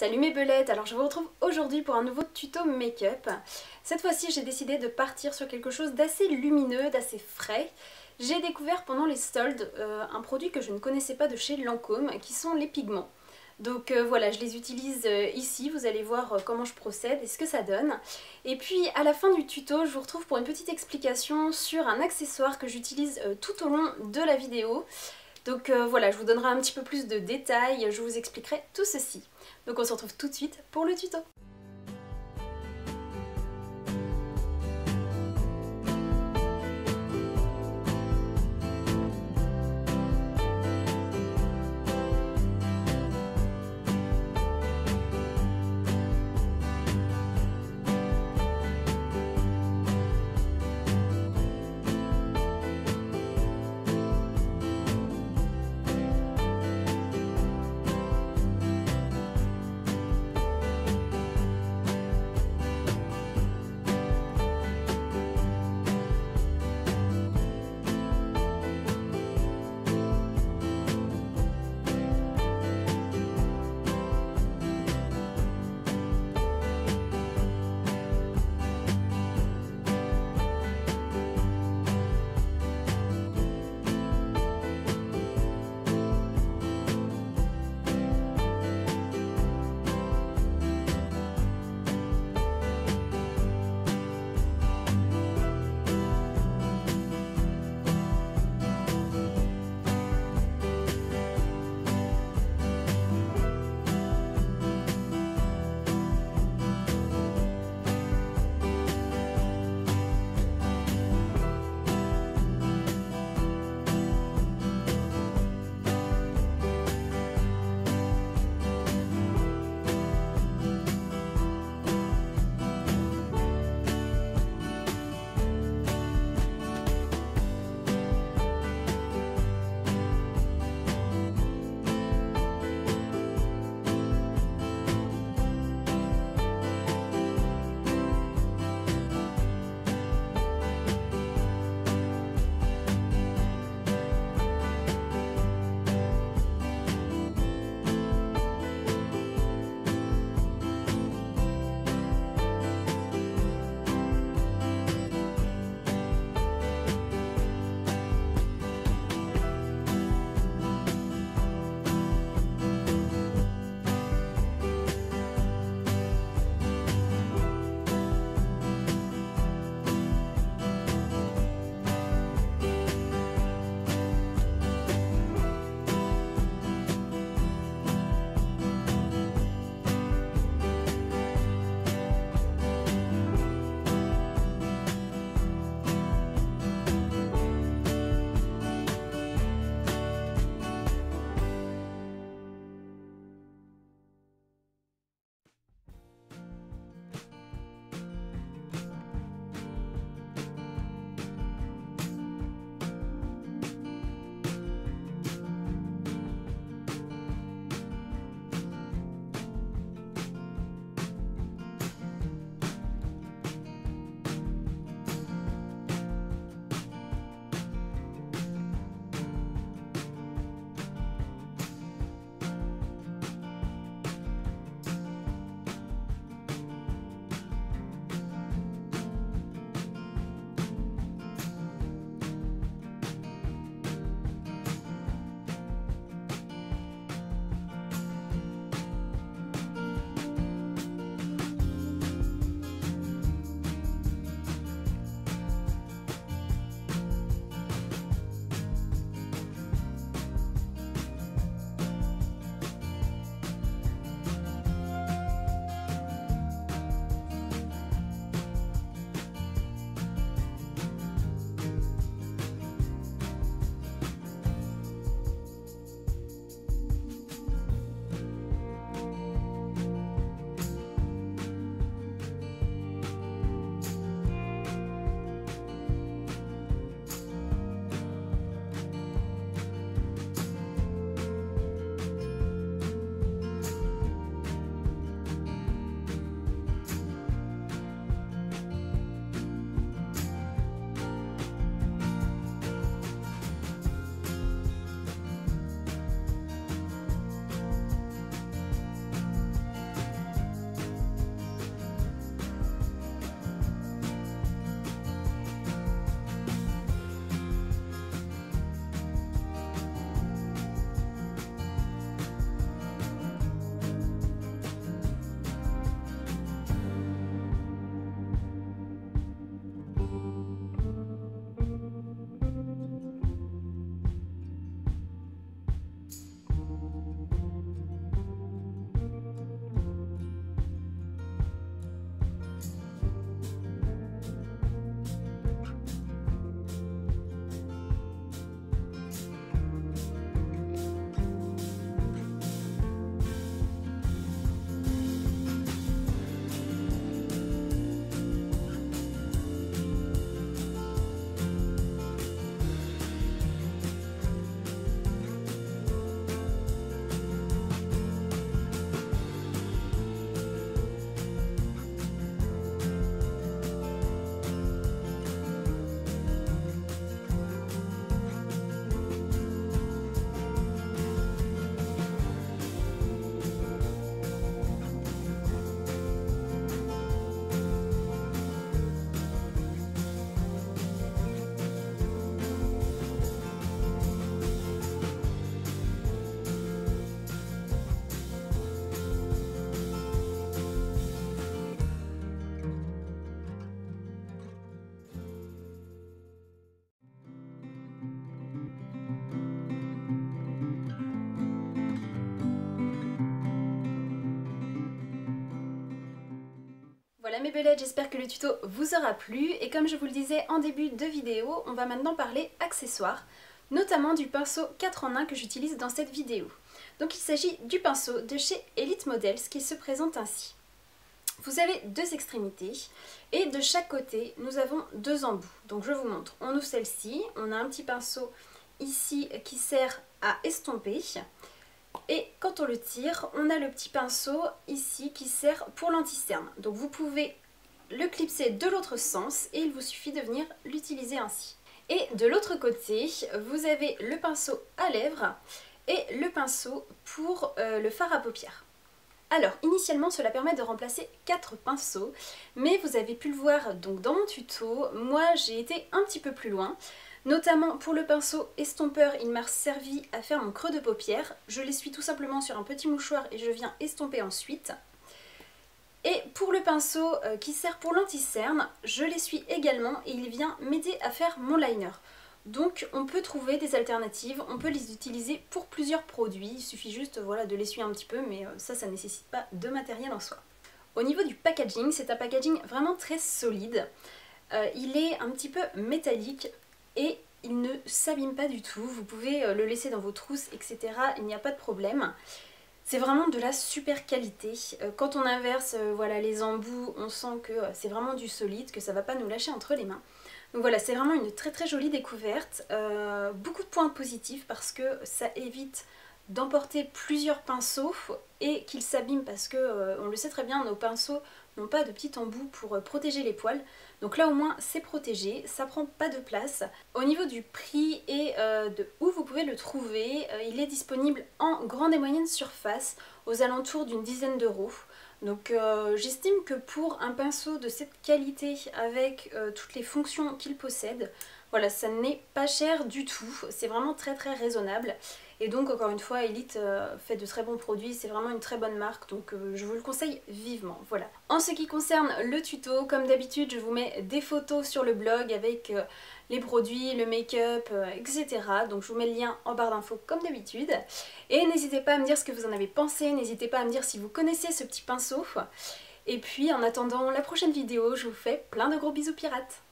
Salut mes belettes, alors je vous retrouve aujourd'hui pour un nouveau tuto make-up. Cette fois-ci j'ai décidé de partir sur quelque chose d'assez lumineux, d'assez frais. J'ai découvert pendant les soldes un produit que je ne connaissais pas de chez Lancôme, qui sont les pigments. Donc voilà, je les utilise ici, vous allez voir comment je procède et ce que ça donne. Et puis à la fin du tuto, je vous retrouve pour une petite explication sur un accessoire que j'utilise tout au long de la vidéo. Donc voilà, je vous donnerai un petit peu plus de détails, je vous expliquerai tout ceci. Donc on se retrouve tout de suite pour le tuto. Voilà mes belettes, j'espère que le tuto vous aura plu et comme je vous le disais en début de vidéo, on va maintenant parler accessoires, notamment du pinceau 4 en 1 que j'utilise dans cette vidéo. Donc il s'agit du pinceau de chez Elite Models qui se présente ainsi. Vous avez deux extrémités et de chaque côté nous avons deux embouts. Donc je vous montre, on ouvre celle-ci, on a un petit pinceau ici qui sert à estomper. Et quand on le tire, on a le petit pinceau ici qui sert pour l'anti-cerne. Donc vous pouvez le clipser de l'autre sens et il vous suffit de venir l'utiliser ainsi. Et de l'autre côté, vous avez le pinceau à lèvres et le pinceau pour le fard à paupières. Alors, initialement, cela permet de remplacer 4 pinceaux, mais vous avez pu le voir donc dans mon tuto, moi j'ai été un petit peu plus loin. Notamment pour le pinceau estompeur, il m'a servi à faire mon creux de paupière. Je l'essuie tout simplement sur un petit mouchoir et je viens estomper ensuite. Et pour le pinceau qui sert pour l'anti-cerne, je l'essuie également et il vient m'aider à faire mon liner. Donc on peut trouver des alternatives, on peut les utiliser pour plusieurs produits. Il suffit juste voilà, de l'essuyer un petit peu, mais ça ne nécessite pas de matériel en soi. Au niveau du packaging, c'est un packaging vraiment très solide. Il est un petit peu métallique. Et il ne s'abîme pas du tout, vous pouvez le laisser dans vos trousses, etc. Il n'y a pas de problème. C'est vraiment de la super qualité. Quand on inverse voilà, les embouts, on sent que c'est vraiment du solide, que ça ne va pas nous lâcher entre les mains. Donc voilà, c'est vraiment une très jolie découverte. Beaucoup de points positifs parce que ça évite d'emporter plusieurs pinceaux et qu'ils s'abîment parce que, on le sait très bien, nos pinceaux n'ont pas de petits embouts pour protéger les poils. Donc là au moins c'est protégé, ça prend pas de place. Au niveau du prix et de où vous pouvez le trouver, il est disponible en grande et moyenne surface aux alentours d'une dizaine d'euros. Donc j'estime que pour un pinceau de cette qualité avec toutes les fonctions qu'il possède, voilà, ça n'est pas cher du tout, c'est vraiment très raisonnable. Et donc encore une fois, Elite fait de très bons produits, c'est vraiment une très bonne marque, donc je vous le conseille vivement, voilà. En ce qui concerne le tuto, comme d'habitude, je vous mets des photos sur le blog avec les produits, le make-up, etc. Donc je vous mets le lien en barre d'infos comme d'habitude. Et n'hésitez pas à me dire ce que vous en avez pensé, n'hésitez pas à me dire si vous connaissez ce petit pinceau. Et puis en attendant la prochaine vidéo, je vous fais plein de gros bisous pirates.